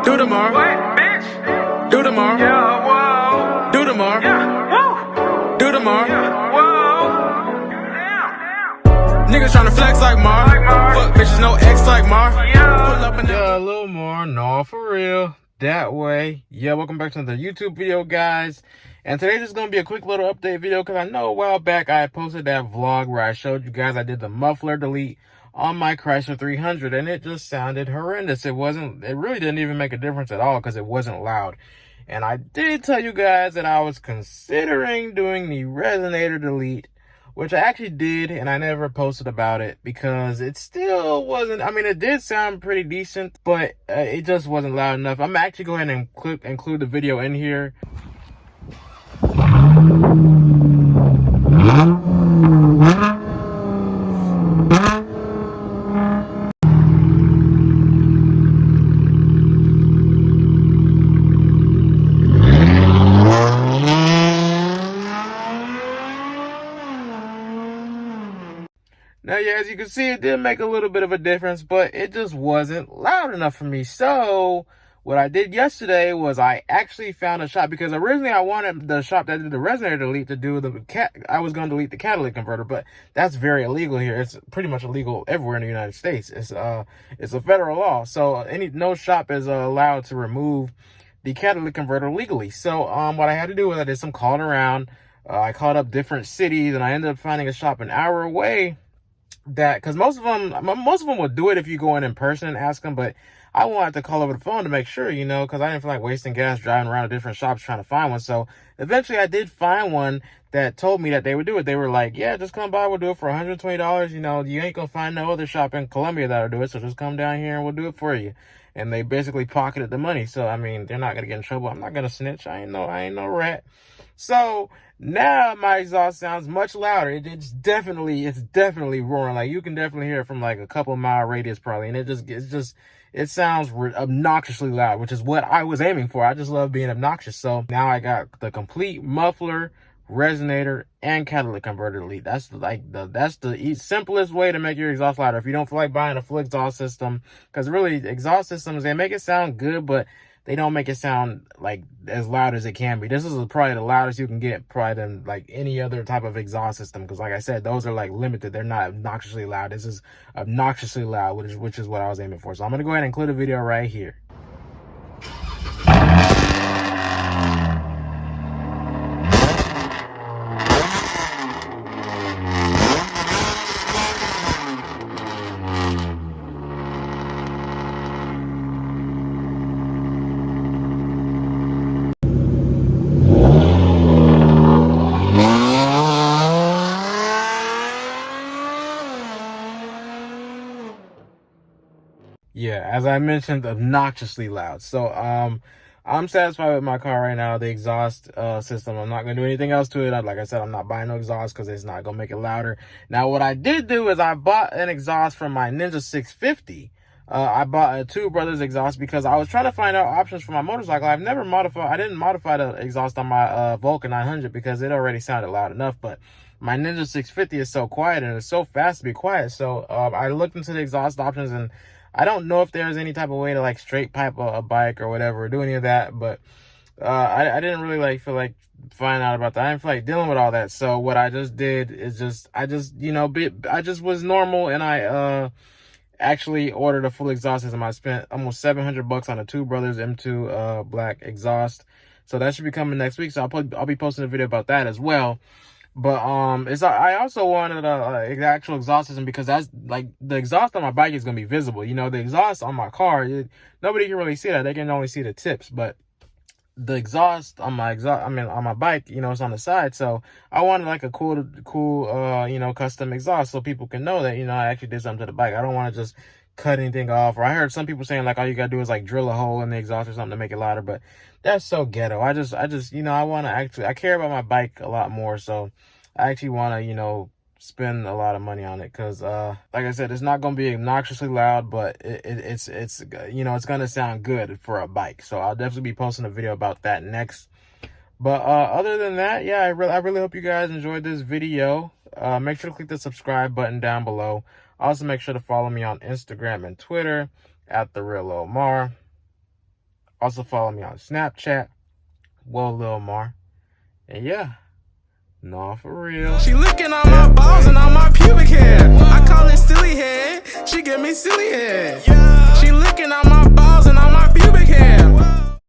Do the more. What, bitch? Do the more. Yeah, whoa. Do the more. Yeah, woo. Do the more. Yeah, whoa. Damn. Niggas tryna flex like Mar. Like Mar. Fuck bitches, no X like Mar. Yeah. Pull up and yeah, a little more. No, for real. That way. Yeah, welcome back to another YouTube video, guys. And today's just gonna be a quick little update video because I know a while back I posted that vlog where I showed you guys I did the muffler delete on my Chrysler 300, and it just sounded horrendous. It really didn't even make a difference at all because it wasn't loud. And I did tell you guys that I was considering doing the Resonator delete, which I actually did, and I never posted about it because it still wasn't, I mean, it did sound pretty decent, but it just wasn't loud enough. I'm actually going to include the video in here. Now, yeah, as you can see, it did make a little bit of a difference, but it just wasn't loud enough for me. So what I did yesterday was I actually found a shop, because originally I wanted the shop that did the Resonator delete to do I was going to delete the catalytic converter, but that's very illegal here. It's pretty much illegal everywhere in the United States. It's a federal law. So no shop is allowed to remove the catalytic converter legally. So what I had to do was I did some calling around. I called up different cities, and I ended up finding a shop an hour away. Because most of them would do it if you go in person and ask them, but I wanted to call over the phone to make sure, you know, because I didn't feel like wasting gas driving around to different shops trying to find one. So eventually I did find one that told me that they would do it. They were like, yeah, just come by, we'll do it for $120. You know, you ain't gonna find no other shop in Columbia that'll do it, so just come down here and we'll do it for you. And they basically pocketed the money. So I mean, they're not gonna get in trouble. I'm not gonna snitch. I ain't no rat. So now my exhaust sounds much louder. It's definitely roaring. Like, you can definitely hear it from like a couple mile radius probably. And it sounds obnoxiously loud, which is what I was aiming for. I just love being obnoxious. So now I got the complete muffler, resonator, and catalytic converter delete. That's the simplest way to make your exhaust louder. If you don't feel like buying a full exhaust system, because really exhaust systems, they make it sound good, but they don't make it sound like as loud as it can be. This is probably the loudest you can get, probably than like any other type of exhaust system. Because like I said, those are like limited. They're not obnoxiously loud. This is obnoxiously loud, which is what I was aiming for. So I'm gonna go ahead and include a video right here. Yeah, as I mentioned, obnoxiously loud. So I'm satisfied with my car right now, the exhaust system. I'm not gonna do anything else to it. Like I said, I'm not buying no exhaust because it's not gonna make it louder. Now, what I did do is I bought an exhaust from my Ninja 650. I bought a Two Brothers exhaust because I was trying to find out options for my motorcycle. I didn't modify the exhaust on my Vulcan 900 because it already sounded loud enough, but my Ninja 650 is so quiet and it's so fast to be quiet. So I looked into the exhaust options, and I don't know if there's any type of way to like straight pipe a bike or whatever, or do any of that, but I didn't really like feel like finding out about that. I didn't feel like dealing with all that. So what I just did is I just was normal, and I actually ordered a full exhaust system. I spent almost $700 on a Two Brothers M2 black exhaust. So that should be coming next week. So I'll be posting a video about that as well. But I also wanted a actual exhaust system because that's like the exhaust on my bike is gonna be visible. You know, the exhaust on my car, nobody can really see that. They can only see the tips. But the exhaust on my bike, you know, it's on the side. So I wanted like a cool you know, custom exhaust so people can know that, you know, I actually did something to the bike. I don't want to just cut anything off. Or I heard some people saying like all you gotta do is like drill a hole in the exhaust or something to make it louder, but that's so ghetto. I just you know, I care about my bike a lot more, so I actually want to, you know, spend a lot of money on it because like I said, it's not going to be obnoxiously loud, but it's you know, it's going to sound good for a bike. So I'll definitely be posting a video about that next. But other than that, yeah, I really hope you guys enjoyed this video. Make sure to click the subscribe button down below. Also, make sure to follow me on Instagram and Twitter at @TheRealLilmar. Also follow me on Snapchat, Lilmar. And yeah, no, for real. She licking on my balls and on my pubic hair. I call it silly head. She give me silly head. She licking on my balls and on my pubic hair.